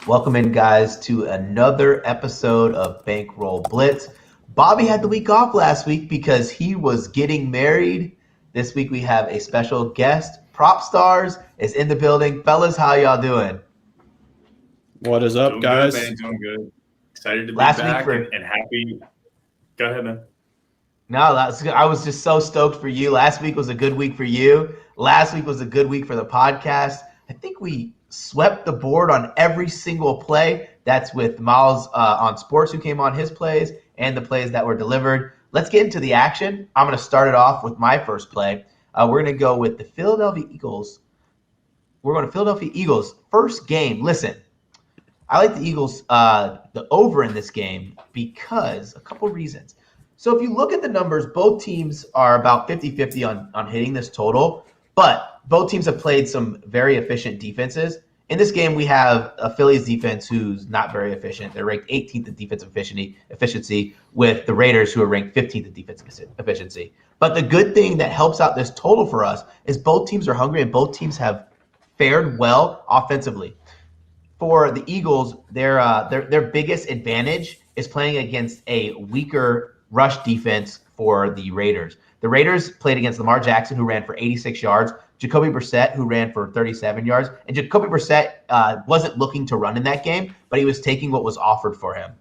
Welcome in, guys, to another episode of Bankroll Blitz. Bobby had the week off last week because he was getting married. This week we have a special guest. Prop Stars is in the building. Fellas, how y'all doing? What is up, Doing guys? good, man. Doing good. Excited to be Last week back for- and happy. Go ahead, man. No, I was just so stoked for you. Last week was a good week for you. Last week was a good week for the podcast. I think we swept the board on every single play. That's with Miles on Sports, who came on his plays and the plays that were delivered. Let's get into the action. I'm going to start it off with my first play. We're going to go with the Philadelphia Eagles. We're going to Philadelphia Eagles first game. Listen, I like the Eagles, the over in this game because a couple reasons. So if you look at the numbers, both teams are about 50-50 on hitting this total, but both teams have played some very efficient defenses. In this game, we have a Phillies defense who's not very efficient. They're ranked 18th in defensive efficiency with the Raiders, who are ranked 15th in defensive efficiency. But the good thing that helps out this total for us is both teams are hungry and both teams have fared well offensively. For the Eagles, their biggest advantage is playing against a weaker rush defense for the Raiders. The Raiders played against Lamar Jackson, who ran for 86 yards, Jacoby Brissett, who ran for 37 yards. And Jacoby Brissett wasn't looking to run in that game, but he was taking what was offered for him.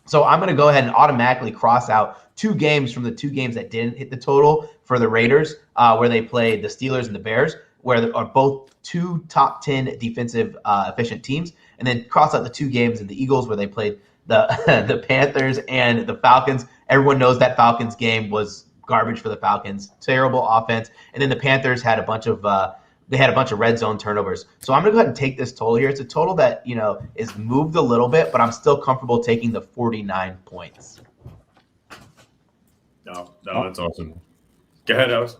So I'm going to go ahead and automatically cross out two games from the two games that didn't hit the total for the Raiders, where they played the Steelers and the Bears, where they are both two top 10 defensive efficient teams, and then cross out the two games in the Eagles where they played the Panthers and the Falcons. Everyone knows that Falcons game was garbage for the Falcons, terrible offense, and then the Panthers had a bunch of red zone turnovers. So I'm gonna go ahead and take this total here. It's a total that is moved a little bit, but I'm still comfortable taking the 49 points. No, that's awesome. Go ahead, Alex.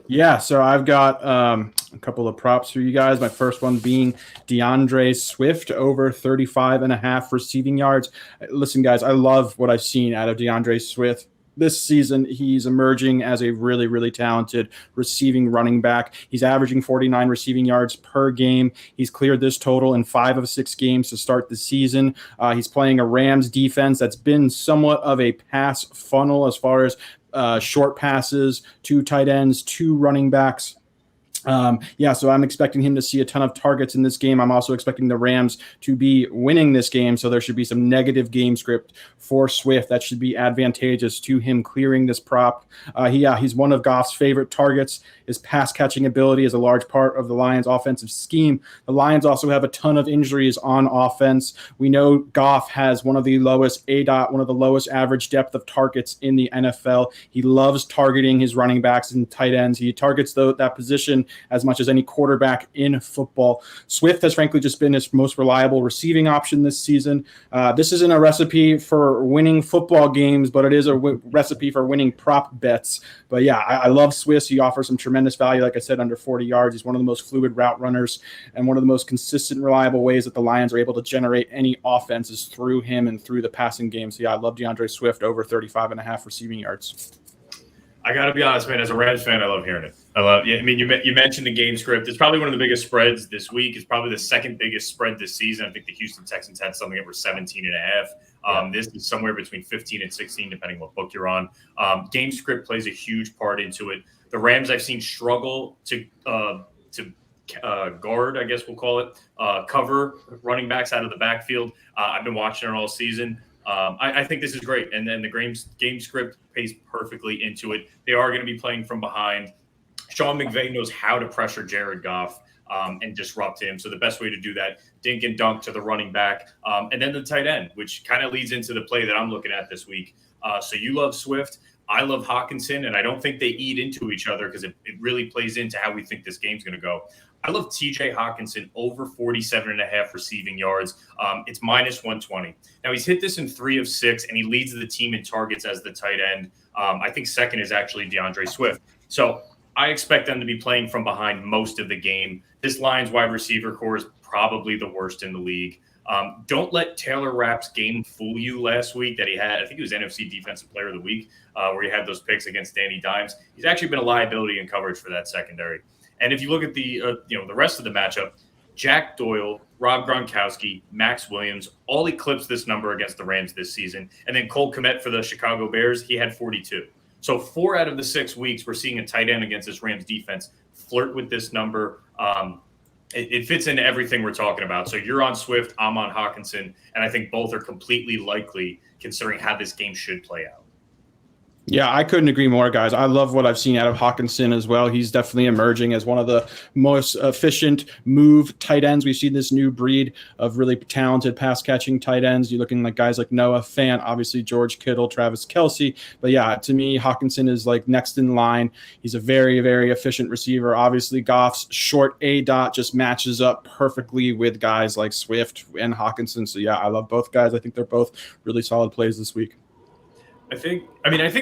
Yeah, so I've got a couple of props for you guys. My first one being Deandre Swift over 35.5 receiving yards. Listen, guys, I love what I've seen out of Deandre Swift. This season, he's emerging as a really, really talented receiving running back. He's averaging 49 receiving yards per game. He's cleared this total in 5 of 6 games to start the season. He's playing a Rams defense that's been somewhat of a pass funnel as far as short passes, 2 tight ends, 2 running backs. So I'm expecting him to see a ton of targets in this game. I'm also expecting the Rams to be winning this game, so there should be some negative game script for Swift. That should be advantageous to him clearing this prop. He's one of Goff's favorite targets. His pass-catching ability is a large part of the Lions' offensive scheme. The Lions also have a ton of injuries on offense. We know Goff has one of the lowest one of the lowest average depth of targets in the NFL. He loves targeting his running backs and tight ends. He targets that position as much as any quarterback in football. Swift has frankly just been his most reliable receiving option this season. This isn't a recipe for winning football games, but it is a recipe for winning prop bets. But yeah, I love Swift. He offers some tremendous value. Like I said, under 40 yards. He's one of the most fluid route runners and one of the most consistent, reliable ways that the Lions are able to generate any offense is through him and through the passing game. So yeah, I love DeAndre Swift over 35.5 receiving yards. I got to be honest, man. As a Rams fan, I love hearing it. I mean, you mentioned the game script. It's probably one of the biggest spreads this week. It's probably the second biggest spread this season. I think the Houston Texans had something over 17.5. This is somewhere between 15 and 16, depending what book you're on. Game script plays a huge part into it. The Rams I've seen struggle to guard, I guess we'll call it, cover running backs out of the backfield. I've been watching it all season. I think this is great. And then the game script pays perfectly into it. They are going to be playing from behind. Sean McVay knows how to pressure Jared Goff and disrupt him. So the best way to do that, dink and dunk to the running back. And then the tight end, which kind of leads into the play that I'm looking at this week. So you love Swift. I love Hockenson, and I don't think they eat into each other because it really plays into how we think this game's going to go. I love TJ Hockenson over 47.5 receiving yards. It's minus 120. Now, he's hit this in 3 of 6, and he leads the team in targets as the tight end. I think second is actually DeAndre Swift. So I expect them to be playing from behind most of the game. This Lions wide receiver core is probably the worst in the league. Don't let Taylor Rapp's game fool you last week that he had. I think it was NFC Defensive Player of the Week where he had those picks against Danny Dimes. He's actually been a liability in coverage for that secondary. And if you look at the rest of the matchup, Jack Doyle, Rob Gronkowski, Max Williams all eclipsed this number against the Rams this season. And then Cole Kmet for the Chicago Bears, he had 42. So 4 out of the 6 weeks, we're seeing a tight end against this Rams defense flirt with this number. It fits into everything we're talking about. So you're on Swift, I'm on Hockenson, and I think both are completely likely considering how this game should play out. Yeah, I couldn't agree more, guys. I love what I've seen out of Hockenson as well. He's definitely emerging as one of the most efficient move tight ends. We've seen this new breed of really talented pass-catching tight ends. You're looking like guys like Noah Fant, obviously George Kittle, Travis Kelce. But yeah, to me, Hockenson is like next in line. He's a very, very efficient receiver. Obviously, Goff's short A-dot just matches up perfectly with guys like Swift and Hockenson. So yeah, I love both guys. I think they're both really solid plays this week. I think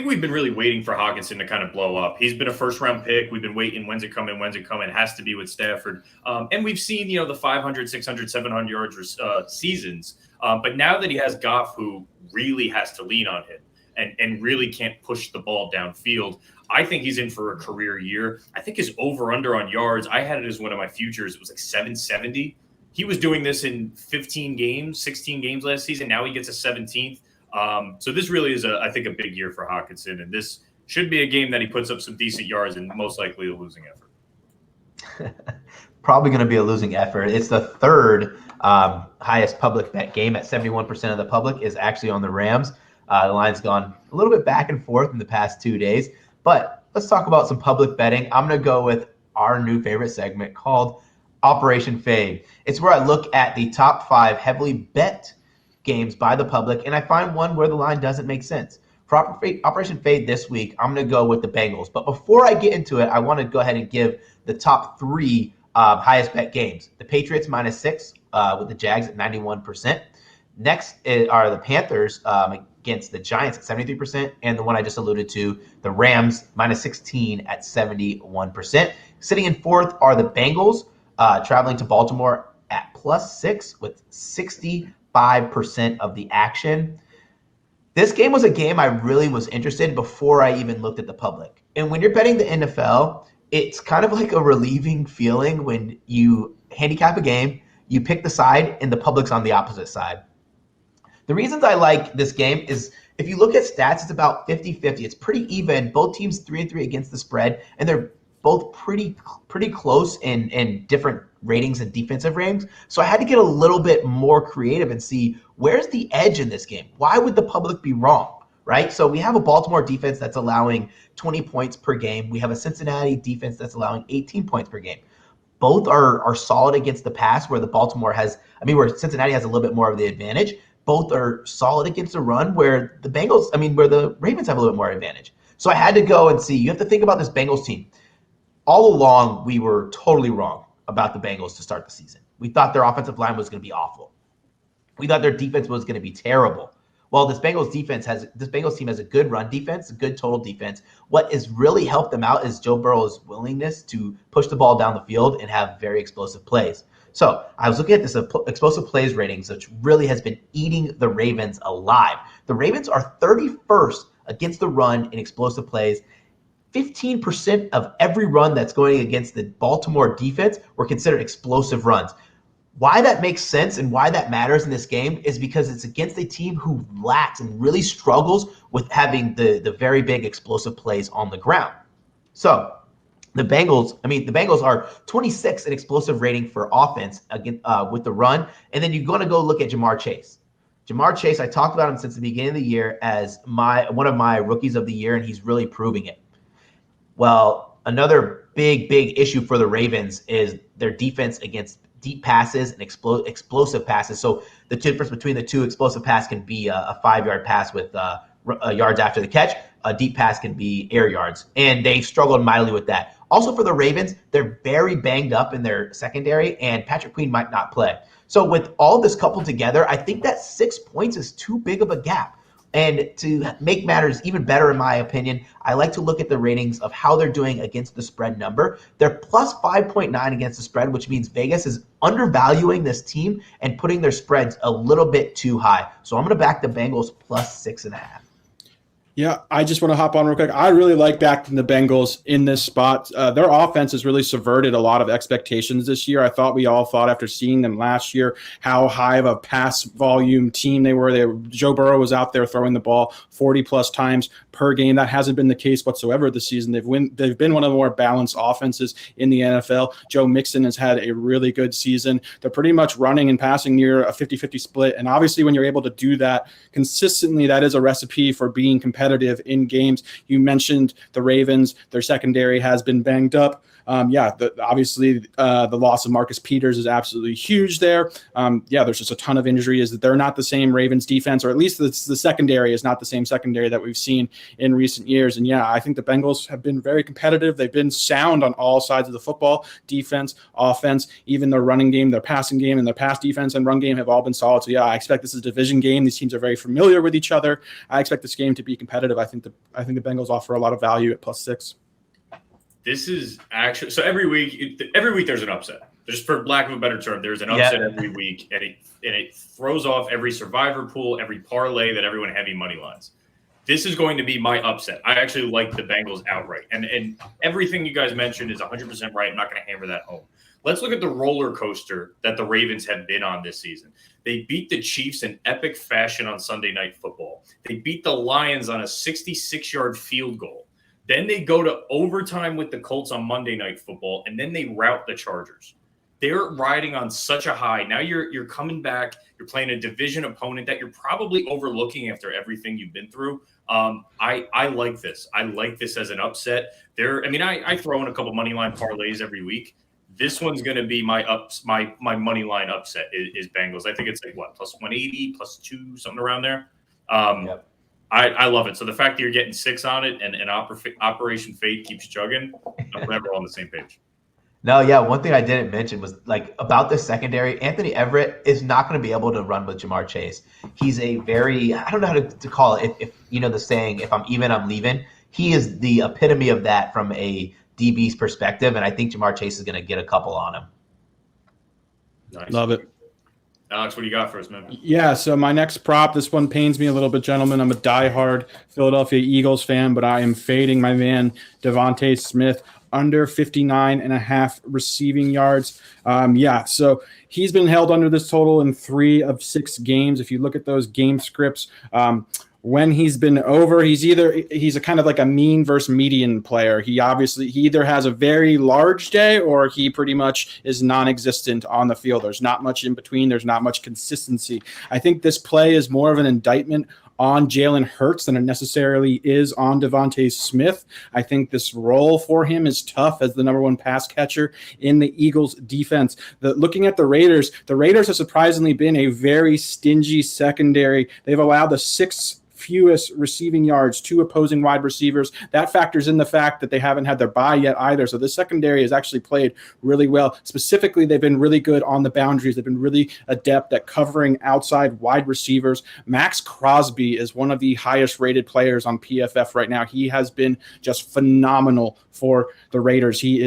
we've been really waiting for Hockenson to kind of blow up. He's been a first-round pick. We've been waiting. When's it coming? When's it coming? It has to be with Stafford. And we've seen, the 500, 600, 700 yards seasons. But now that he has Goff, who really has to lean on him and really can't push the ball downfield, I think he's in for a career year. I think his over-under on yards, I had it as one of my futures. It was like 770. He was doing this in 16 games last season. Now he gets a 17th. So this really is, I think, a big year for Hockenson, and this should be a game that he puts up some decent yards and most likely a losing effort. Probably going to be a losing effort. It's the third highest public bet game at 71% of the public is actually on the Rams. The line's gone a little bit back and forth in the past 2 days, but let's talk about some public betting. I'm going to go with our new favorite segment called Operation Fade. It's where I look at the top 5 heavily bet games by the public, and I find one where the line doesn't make sense. For Operation Fade this week, I'm going to go with the Bengals. But before I get into it, I want to go ahead and give the top 3 highest bet games. The Patriots -6 with the Jags at 91%. Next are the Panthers against the Giants at 73%, and the one I just alluded to, the Rams -16 at 71%. Sitting in 4th are the Bengals traveling to Baltimore at +6 with 65% of the action. This game was a game I really was interested in before I even looked at the public. And when you're betting the NFL, it's kind of like a relieving feeling when you handicap a game, you pick the side, and the public's on the opposite side. The reasons I like this game is if you look at stats, it's about 50-50. It's pretty even. Both teams 3-3 against the spread, and they're both pretty close in different ratings and defensive ratings. So I had to get a little bit more creative and see where's the edge in this game. Why would the public be wrong, right? So we have a Baltimore defense that's allowing 20 points per game. We have a Cincinnati defense that's allowing 18 points per game. Both are solid against the pass, where where Cincinnati has a little bit more of the advantage. Both are solid against the run, where where the Ravens have a little bit more advantage. So I had to go and see. You have to think about this Bengals team. All along, we were totally wrong about the Bengals to start the season. We thought their offensive line was going to be awful. We thought their defense was going to be terrible. Well, this Bengals team has a good run defense, a good total defense. What has really helped them out is Joe Burrow's willingness to push the ball down the field and have very explosive plays. So I was looking at this explosive plays ratings, which really has been eating the Ravens alive. The Ravens are 31st against the run in explosive plays. 15% of every run that's going against the Baltimore defense were considered explosive runs. Why that makes sense and why that matters in this game is because it's against a team who lacks and really struggles with having the very big explosive plays on the ground. So the Bengals are 26 in explosive rating for offense with the run. And then you're going to go look at Jamar Chase. Jamar Chase, I talked about him since the beginning of the year as one of my rookies of the year, and he's really proving it. Well, another big issue for the Ravens is their defense against deep passes and explosive passes. So the difference between the two, explosive pass can be a 5-yard pass with yards after the catch. A deep pass can be air yards, and they struggled mightily with that. Also for the Ravens, they're very banged up in their secondary, and Patrick Queen might not play. So with all this coupled together, I think that 6 points is too big of a gap. And to make matters even better, in my opinion, I like to look at the ratings of how they're doing against the spread number. They're plus 5.9 against the spread, which means Vegas is undervaluing this team and putting their spreads a little bit too high. So I'm going to back the Bengals plus 6.5. Yeah, I just want to hop on real quick. I really like backing the Bengals in this spot. Their offense has really subverted a lot of expectations this year. I thought we all thought after seeing them last year how high of a pass volume team they were. Joe Burrow was out there throwing the ball 40-plus times per game. That hasn't been the case whatsoever this season. They've been one of the more balanced offenses in the NFL. Joe Mixon has had a really good season. They're pretty much running and passing near a 50-50 split. And obviously when you're able to do that consistently, that is a recipe for being competitive in games. You mentioned the Ravens. Their secondary has been banged up. Obviously the loss of Marcus Peters is absolutely huge there. There's just a ton of injuries. That they're not the same Ravens defense, or at least the secondary is not the same secondary that we've seen in recent years. And I think the Bengals have been very competitive. They've been sound on all sides of the football, defense, offense, even their running game, their passing game, and their pass defense and run game have all been solid. So I expect this is a division game. These teams are very familiar with each other. I expect this game to be competitive. I think the Bengals offer a lot of value at +6. This is actually so every week there's an upset. Just for lack of a better term, there's an upset every week, and it throws off every survivor pool, every parlay that everyone heavy money lines. This is going to be my upset. I actually like the Bengals outright, and everything you guys mentioned is 100% right. I'm not going to hammer that home. Let's look at the roller coaster that the Ravens have been on this season. They beat the Chiefs in epic fashion on Sunday Night Football. They beat the Lions on a 66-yard field goal. Then they go to overtime with the Colts on Monday Night Football, and then they rout the Chargers. They're riding on such a high. Now you're coming back. You're playing a division opponent that you're probably overlooking after everything you've been through. I like this. I like this as an upset. I throw in a couple money line parlays every week. This one's going to be my money line upset is Bengals. I think it's like what, +180, +2, something around there. Yep. I love it. So the fact that you're getting 6 on it and Operation Fade keeps chugging, I'm never on the same page. No, yeah. One thing I didn't mention was about the secondary. Anthony Everett is not going to be able to run with Jamar Chase. He's a very, I don't know how to call it. If you know the saying, if I'm even, I'm leaving. He is the epitome of that from a DB's perspective, and I think Jamar Chase is going to get a couple on him. Nice. Love it. Alex, what do you got for us, man? Yeah, so my next prop, this one pains me a little bit, gentlemen. I'm a diehard Philadelphia Eagles fan, but I am fading my man Devonta Smith under 59.5 receiving yards. So he's been held under this total in 3 of 6 games. If you look at those game scripts, when he's been over, he's a kind of like a mean versus median player. He either has a very large day or he pretty much is non-existent on the field. There's not much in between. There's not much consistency. I think this play is more of an indictment on Jalen Hurts than it necessarily is on Devonta Smith. I think this role for him is tough as the number 1 pass catcher in the Eagles defense. Looking at the Raiders have surprisingly been a very stingy secondary. They've allowed the 6th fewest receiving yards to opposing wide receivers. That factors in the fact that they haven't had their bye yet either. So the secondary has actually played really well. Specifically, they've been really good on the boundaries. They've been really adept at covering outside wide receivers. Max Crosby is one of the highest rated players on PFF right now. He has been just phenomenal for the Raiders. He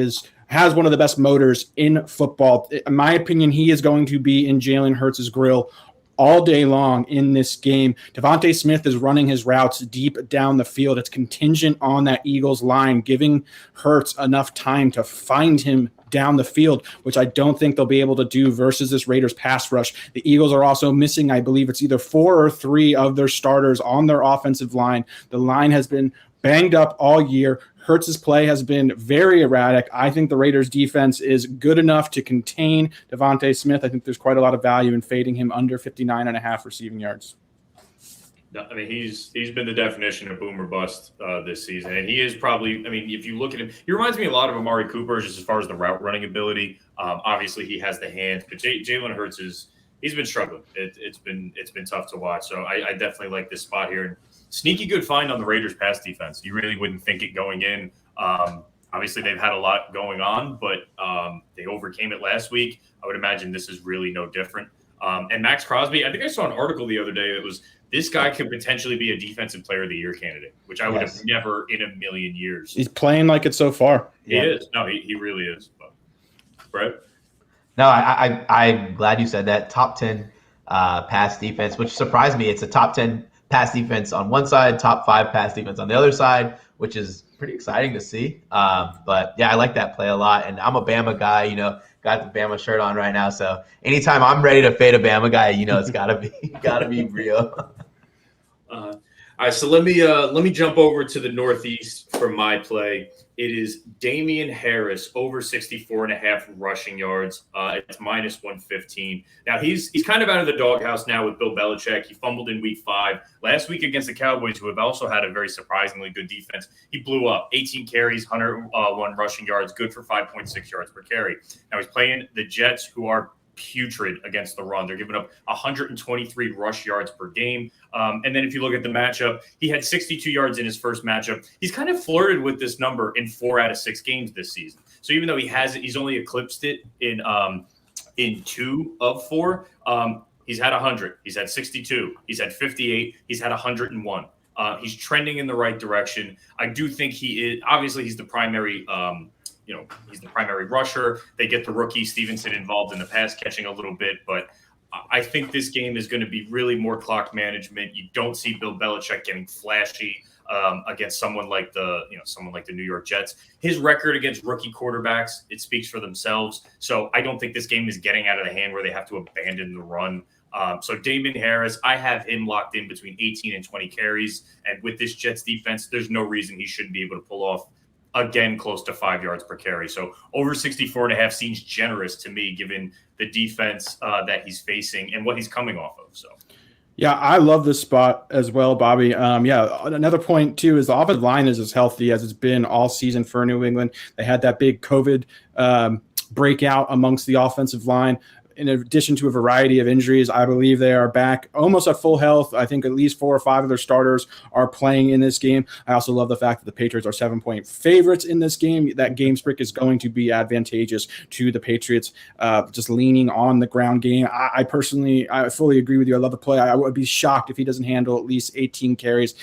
has one of the best motors in football. In my opinion, he is going to be in Jalen Hurts' grill all day long in this game. Devonta Smith is running his routes deep down the field. It's contingent on that Eagles line giving Hurts enough time to find him down the field, which I don't think they'll be able to do versus this Raiders pass rush. The Eagles are also missing, I believe it's either 4 or 3 of their starters on their offensive line. The line has been banged up all year. Hurts' play has been very erratic. I think the Raiders' defense is good enough to contain Devonta Smith. I think there's quite a lot of value in fading him under 59.5 receiving yards. I mean, he's been the definition of boom or bust this season, and he is probably. I mean, if you look at him, he reminds me a lot of Amari Cooper just as far as the route running ability. Obviously, he has the hands, but Jalen Hurts he's been struggling. It's been tough to watch. So I definitely like this spot here. And sneaky good find on the Raiders pass defense. You really wouldn't think it going in. Obviously, they've had a lot going on, but they overcame it last week. I would imagine this is really no different. And Max Crosby, I think I saw an article the other day that was this guy could potentially be a defensive player of the year candidate, which I would have never in a million years. He's playing like it so far. He is. No, he really is. But, Brett? No, I'm glad you said that. Top 10 pass defense, which surprised me. It's a top 10 pass defense on one side, top 5 pass defense on the other side, which is pretty exciting to see. But yeah, I like that play a lot. And I'm a Bama guy, you know, got the Bama shirt on right now. So anytime I'm ready to fade a Bama guy, you know, it's gotta be real. All right, so let me jump over to the Northeast for my play. It is Damien Harris over 64.5 rushing yards. It's minus 115. Now he's kind of out of the doghouse now with Bill Belichick. He fumbled in week 5. Last week against the Cowboys, who have also had a very surprisingly good defense, he blew up. 18 carries, 101 rushing yards, good for 5.6 yards per carry. Now he's playing the Jets, who are putrid against the run. They're giving up 123 rush yards per game. And then if you look at the matchup, he had 62 yards in his first matchup. He's kind of flirted with this number in 4 out of 6 games this season. So even though he's only eclipsed it in 2 of 4. He's had 100. He's had 62. He's had 58. He's had 101. He's trending in the right direction. I do think he is. Obviously, he's the primary. He's the primary rusher. They get the rookie Stevenson involved in the pass catching a little bit, but I think this game is going to be really more clock management. You don't see Bill Belichick getting flashy against someone like the New York Jets. His record against rookie quarterbacks, it speaks for themselves. So I don't think this game is getting out of the hand where they have to abandon the run. So Damien Harris, I have him locked in between 18 and 20 carries. And with this Jets defense, there's no reason he shouldn't be able to pull off, again, close to 5 yards per carry. So over 64.5 seems generous to me, given the defense that he's facing and what he's coming off of. So, yeah, I love this spot as well, Bobby. Another point too is the offensive line is as healthy as it's been all season for New England. They had that big COVID breakout amongst the offensive line. In addition to a variety of injuries, I believe they are back almost at full health. I think at least 4 or 5 of their starters are playing in this game. I also love the fact that the Patriots are 7-point favorites in this game. That game script is going to be advantageous to the Patriots, just leaning on the ground game. I fully agree with you. I love the play. I would be shocked if he doesn't handle at least 18 carries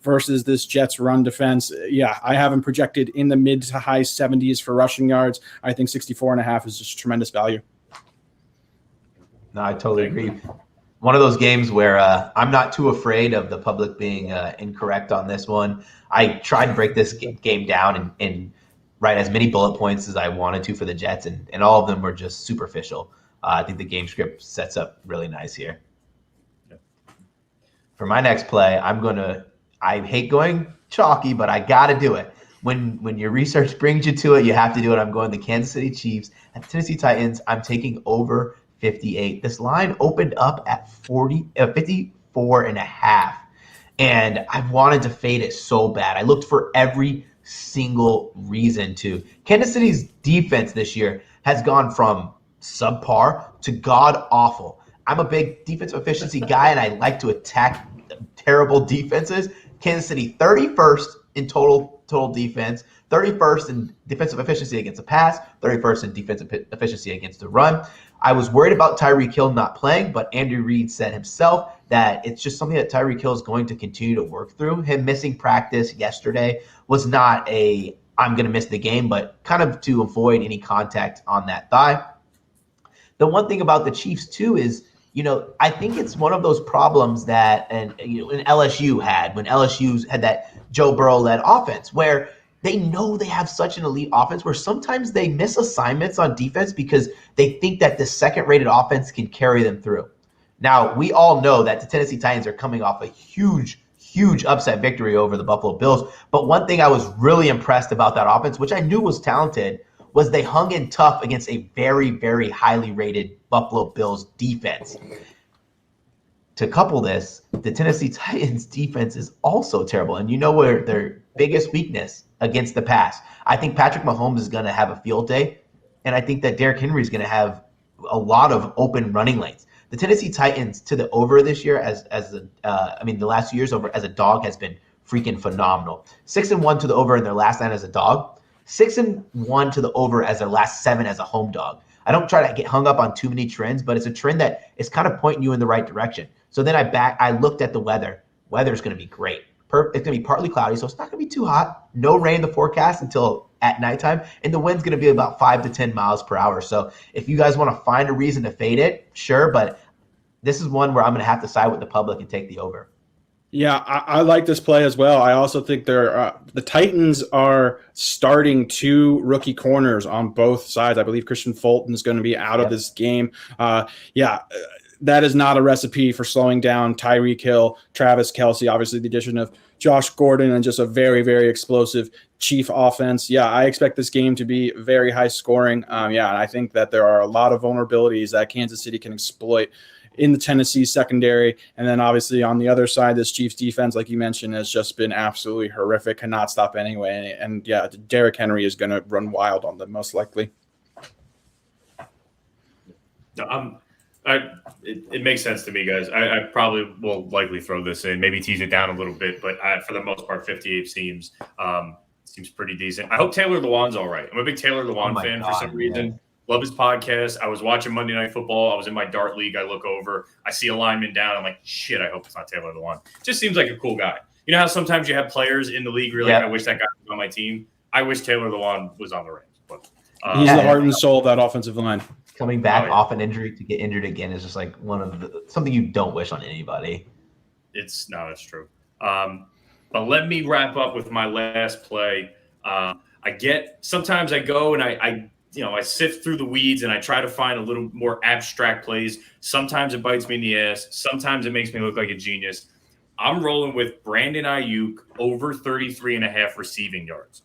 versus this Jets run defense. Yeah, I have him projected in the mid to high 70s for rushing yards. I think 64.5 is just tremendous value. No, I totally agree. One of those games where I'm not too afraid of the public being incorrect on this one. I tried to break this game down and write as many bullet points as I wanted to for the Jets, and all of them were just superficial. I think the game script sets up really nice here. Yep. For my next play, I hate going chalky, but I got to do it. When your research brings you to it, you have to do it. I'm going the Kansas City Chiefs and Tennessee Titans. I'm taking over 58. This line opened up at 54.5, and I wanted to fade it so bad. I looked for every single reason to. Kansas City's defense this year has gone from subpar to god awful. I'm a big defensive efficiency guy, and I like to attack terrible defenses. Kansas City 31st in total defense, 31st in defensive efficiency against the pass, 31st in defensive efficiency against the run. I was worried about Tyreek Hill not playing, but Andy Reid said himself that it's just something that Tyreek Hill is going to continue to work through. Him missing practice yesterday was not I'm going to miss the game, but kind of to avoid any contact on that thigh. The one thing about the Chiefs, too, is, I think it's one of those problems that LSU had when LSU had that Joe Burrow-led offense where they know they have such an elite offense where sometimes they miss assignments on defense because they think that the second-rated offense can carry them through. Now, we all know that the Tennessee Titans are coming off a huge upset victory over the Buffalo Bills. But one thing I was really impressed about that offense, which I knew was talented, was they hung in tough against a very, very highly rated Buffalo Bills defense. To couple this, the Tennessee Titans defense is also terrible. And you know where their biggest weakness against the pass. I think Patrick Mahomes is going to have a field day, and I think that Derrick Henry is going to have a lot of open running lanes. The Tennessee Titans to the over this year, the last 2 years over as a dog has been freaking phenomenal. 6-1 to the over in their last 9 as a dog. 6-1 to the over as their last 7 as a home dog. I don't try to get hung up on too many trends, but it's a trend that is kind of pointing you in the right direction. So then I looked at the weather. Weather's going to be great. It's going to be partly cloudy, so it's not going to be too hot. No rain in the forecast until at nighttime, and the wind's going to be about 5 to 10 miles per hour. So if you guys want to find a reason to fade it, sure, but this is one where I'm going to have to side with the public and take the over. Yeah, I like this play as well. I also think the Titans are starting 2 rookie corners on both sides. I believe Christian Fulton is going to be out of this game. That is not a recipe for slowing down Tyreek Hill, Travis Kelce, obviously the addition of Josh Gordon, and just a very, very explosive Chief offense. Yeah, I expect this game to be very high scoring. And I think that there are a lot of vulnerabilities that Kansas City can exploit in the Tennessee secondary. And then obviously on the other side, this Chiefs defense, like you mentioned, has just been absolutely horrific, cannot stop anyway. And Derrick Henry is going to run wild on them most likely. It makes sense to me, guys. I probably will likely throw this in, maybe tease it down a little bit, but for the most part, 58 seems pretty decent. I hope Taylor Lewan's all right. I'm a big Taylor Lewan fan for some reason. Man. Love his podcast. I was watching Monday Night Football. I was in my dart league. I look over. I see a lineman down. I'm like, shit, I hope it's not Taylor Lewan. Just seems like a cool guy. You know how sometimes you have players in the league where you're like, I wish that guy was on my team? I wish Taylor Lewan was on the Rams. But he's the heart and soul of that offensive line. Coming back off an injury to get injured again is just like something you don't wish on anybody. It's true. But let me wrap up with my last play. Sometimes I go and I sift through the weeds and I try to find a little more abstract plays. Sometimes it bites me in the ass. Sometimes it makes me look like a genius. I'm rolling with Brandon Aiyuk over 33.5 receiving yards.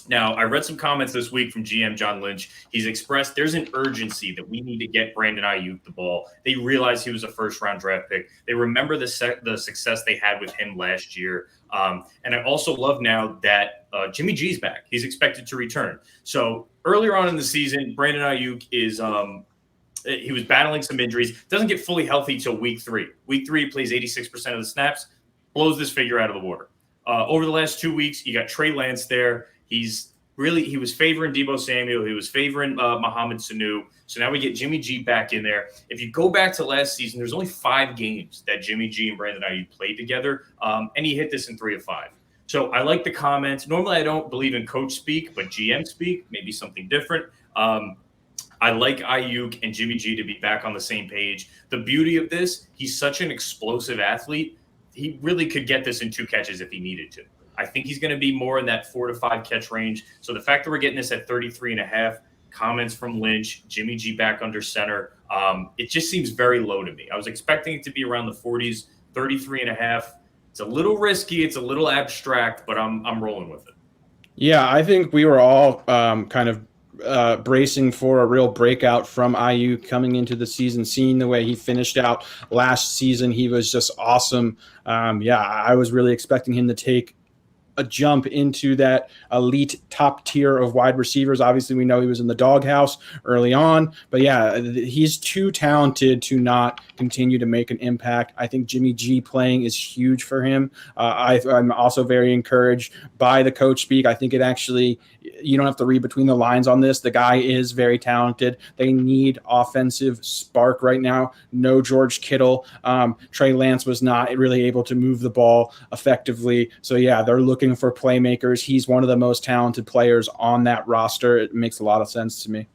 Now, I read some comments this week from GM John Lynch. He's expressed there's an urgency that we need to get Brandon Aiyuk the ball. They realize he was a first-round draft pick. They remember the success they had with him last year. And I also love now that Jimmy G's back. He's expected to return. So earlier on in the season, Brandon Aiyuk he was battling some injuries. Doesn't get fully healthy till week 3. Week 3, he plays 86% of the snaps, blows this figure out of the water. Over the last 2 weeks, you got Trey Lance there. He was favoring Deebo Samuel. He was favoring Mohamed Sanu. So now we get Jimmy G back in there. If you go back to last season, there's only 5 games that Jimmy G and Brandon Aiyuk played together, and he hit this in 3 of 5. So I like the comments. Normally I don't believe in coach speak, but GM speak, maybe something different. I like Aiyuk and Jimmy G to be back on the same page. The beauty of this, he's such an explosive athlete. He really could get this in 2 catches if he needed to. I think he's going to be more in that 4 to 5 catch range. So the fact that we're getting this at 33.5, comments from Lynch, Jimmy G back under center, it just seems very low to me. I was expecting it to be around the 40s, 33.5. It's a little risky. It's a little abstract, but I'm rolling with it. Yeah, I think we were all kind of bracing for a real breakout from Aiyuk coming into the season, seeing the way he finished out last season. He was just awesome. I was really expecting him to take a jump into that elite top tier of wide receivers. Obviously, we know he was in the doghouse early on, but he's too talented to not continue to make an impact. I think Jimmy G playing is huge for him. I'm also very encouraged by the coach speak. I think it actually, you don't have to read between the lines on this. The guy is very talented. They need offensive spark right now. No George Kittle. Trey Lance was not really able to move the ball effectively. So they're looking for playmakers. He's one of the most talented players on that roster. It makes a lot of sense to me.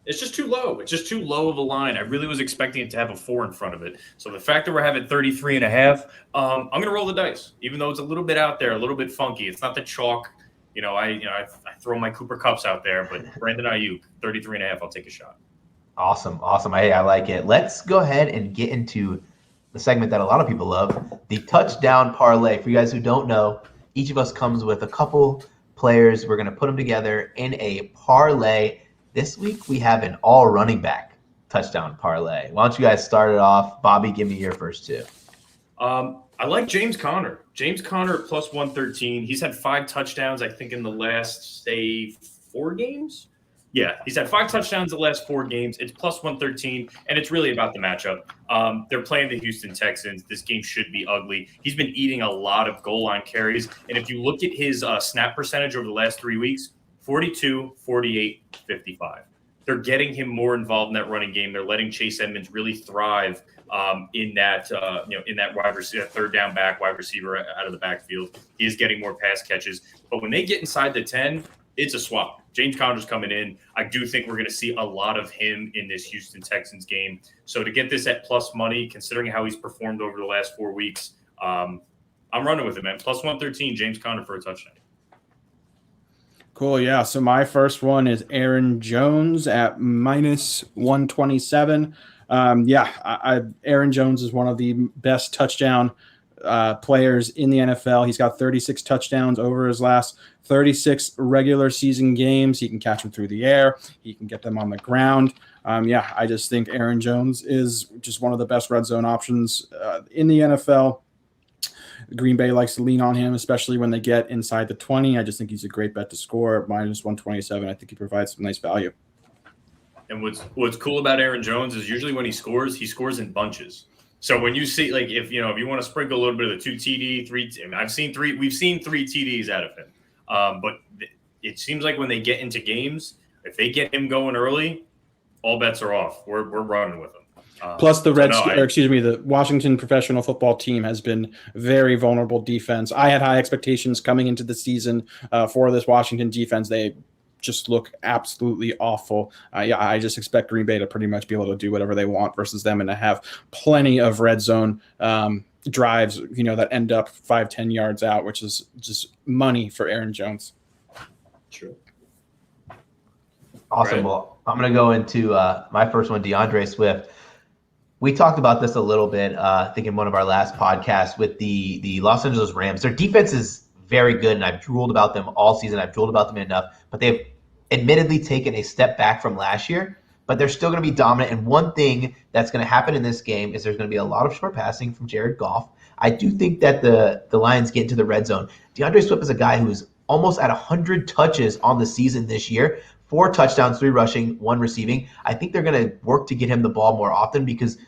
It's just too low. It's just too low of a line. I really was expecting it to have a 4 in front of it. So the fact that we're having 33.5, I'm going to roll the dice, even though it's a little bit out there, a little bit funky. It's not the chalk. I throw my Cooper Cups out there, but Brandon Aiyuk, 33.5, I'll take a shot. Awesome. I like it. Let's go ahead and get into the segment that a lot of people love, the touchdown parlay. For you guys who don't know, each of us comes with a couple players. We're going to put them together in a parlay. This week we have an all running back touchdown parlay. Why don't you guys start it off? Bobby, give me your first 2. I like James Conner. James Conner at plus 113. He's had 5 touchdowns, I think, in the last, 4 games. Yeah, he's had 5 touchdowns the last 4 games. It's plus 113, and it's really about the matchup. They're playing the Houston Texans. This game should be ugly. He's been eating a lot of goal line carries, and if you look at his snap percentage over the last 3 weeks, 42, 48, 55. They're getting him more involved in that running game. They're letting Chase Edmonds really thrive in that wide receiver, third down back, wide receiver out of the backfield. He is getting more pass catches. But when they get inside the 10, it's a swap. James Conner's coming in. I do think we're going to see a lot of him in this Houston Texans game. So to get this at plus money, considering how he's performed over the last 4 weeks, I'm running with it, man. Plus 113, James Conner for a touchdown. Cool, yeah. So my first one is Aaron Jones at minus 127. Aaron Jones is one of the best touchdown players in the NFL. He's got 36 touchdowns over his last 36 regular season games. He can catch them through the air. He can get them on the ground. I just think Aaron Jones is just one of the best red zone options in the NFL. Green Bay likes to lean on him, especially when they get inside the 20. I just think he's a great bet to score. Minus 127. I think he provides some nice value. And what's cool about Aaron Jones is usually when he scores in bunches. So when you see, like, if you want to sprinkle a little bit of the 2 TD, 3, I mean, we've seen 3 TDs out of him. But it seems like when they get into games, if they get him going early, all bets are off. We're running with him. Plus the Washington professional football team has been very vulnerable defense. I had high expectations coming into the season for this Washington defense. They just look absolutely awful. I just expect Green Bay to pretty much be able to do whatever they want versus them and to have plenty of red zone drives, that end up 5-10 yards out, which is just money for Aaron Jones. True. Awesome. Right. Well, I'm going to go into my first one, Deandre Swift. We talked about this a little bit, I think in one of our last podcasts with the Los Angeles Rams. Their defense is very good, and I've drooled about them all season. I've drooled about them enough, but they've admittedly taken a step back from last year, but they're still going to be dominant. And one thing that's going to happen in this game is there's going to be a lot of short passing from Jared Goff. I do think that the Lions get into the red zone. Deandre Swift is a guy who's almost at 100 touches on the season this year. 4 touchdowns, 3 rushing, 1 receiving. I think they're going to work to get him the ball more often because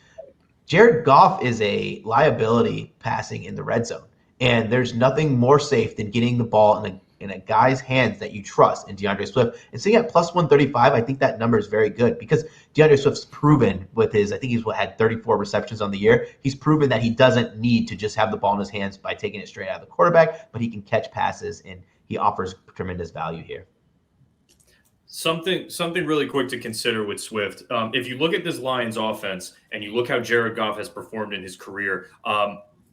Jared Goff is a liability passing in the red zone. And there's nothing more safe than getting the ball in a guy's hands that you trust in Deandre Swift. And sitting at plus 135, I think that number is very good because Deandre Swift's proven with I think he's had 34 receptions on the year. He's proven that he doesn't need to just have the ball in his hands by taking it straight out of the quarterback, but he can catch passes and he offers tremendous value here. Something really quick to consider with Swift. If you look at this Lions offense and you look how Jared Goff has performed in his career,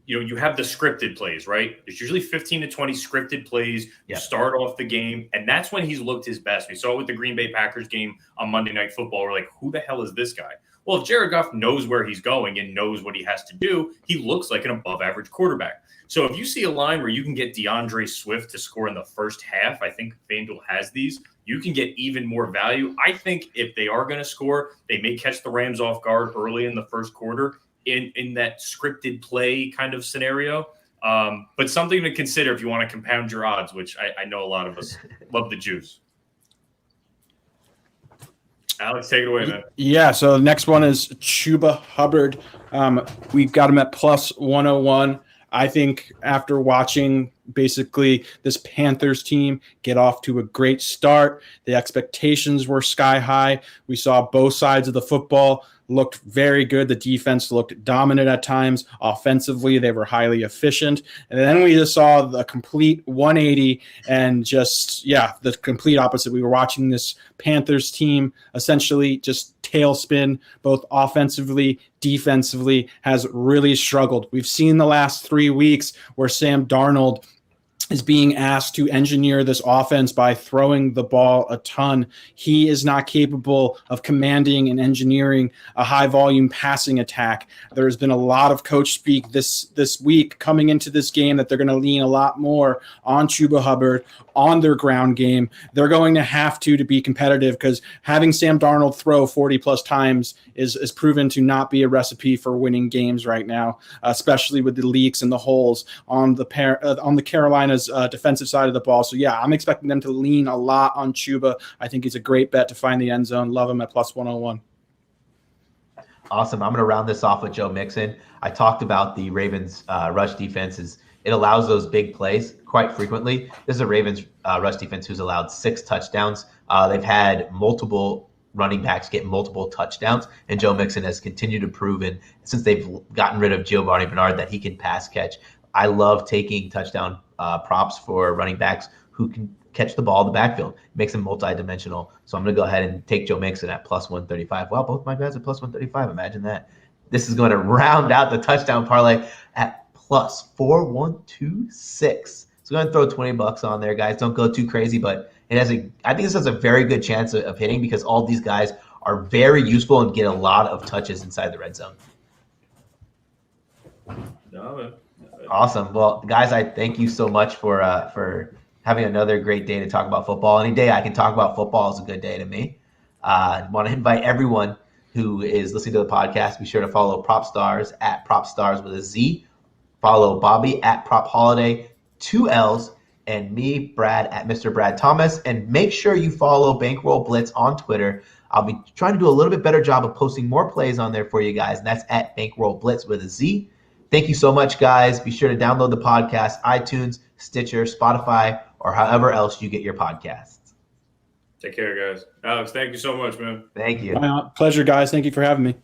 you have the scripted plays, right? There's usually 15 to 20 scripted plays. You start off the game, and that's when he's looked his best. We saw it with the Green Bay Packers game on Monday Night Football. We're like, who the hell is this guy? Well, if Jared Goff knows where he's going and knows what he has to do, he looks like an above-average quarterback. So if you see a line where you can get Deandre Swift to score in the first half, I think FanDuel has these, you can get even more value. I think if they are going to score, they may catch the Rams off guard early in the first quarter in that scripted play kind of scenario. But something to consider if you want to compound your odds, which I know a lot of us love the juice. Alex, take it away, man. Yeah, so the next one is Chuba Hubbard. We've got him at plus 101. I think after watching basically this Panthers team get off to a great start, the expectations were sky high. We saw both sides of the football looked very good. The defense looked dominant at times. Offensively, they were highly efficient. And then we just saw the complete 180 and the complete opposite. We were watching this Panthers team essentially just tailspin, both offensively, defensively, has really struggled. We've seen the last 3 weeks where Sam Darnold is being asked to engineer this offense by throwing the ball a ton. He is not capable of commanding and engineering a high-volume passing attack. There's been a lot of coach speak this week coming into this game that they're going to lean a lot more on Chuba Hubbard, on their ground game. They're going to have to be competitive because having Sam Darnold throw 40-plus times is proven to not be a recipe for winning games right now, especially with the leaks and the holes on the Carolinas defensive side of the ball. So, I'm expecting them to lean a lot on Chuba. I think he's a great bet to find the end zone. Love him at plus 101. Awesome. I'm going to round this off with Joe Mixon. I talked about the Ravens' rush defenses. It allows those big plays quite frequently. This is a Ravens rush defense who's allowed 6 touchdowns. They've had multiple running backs get multiple touchdowns, and Joe Mixon has continued to prove, and since they've gotten rid of Giovanni Bernard, that he can pass catch. I love taking touchdown props for running backs who can catch the ball in the backfield. Makes him multi-dimensional. So I'm going to go ahead and take Joe Mixon at plus 135. Well, both my guys are plus 135. Imagine that. This is going to round out the touchdown parlay at plus 4126. So go ahead and throw $20 on there, guys. Don't go too crazy, but I think this has a very good chance of hitting because all these guys are very useful and get a lot of touches inside the red zone. Awesome. Well, guys, I thank you so much for having another great day to talk about football. Any day I can talk about football is a good day to me. I want to invite everyone who is listening to the podcast. Be sure to follow PropStars at PropStars with a Z. Follow Bobby at Prop Holiday, 2 L's, and me, Brad, at Mr. Brad Thomas. And make sure you follow Bankroll Blitz on Twitter. I'll be trying to do a little bit better job of posting more plays on there for you guys. And that's at Bankroll Blitz with a Z. Thank you so much, guys. Be sure to download the podcast, iTunes, Stitcher, Spotify, or however else you get your podcasts. Take care, guys. Alex, thank you so much, man. Thank you. Pleasure, guys. Thank you for having me.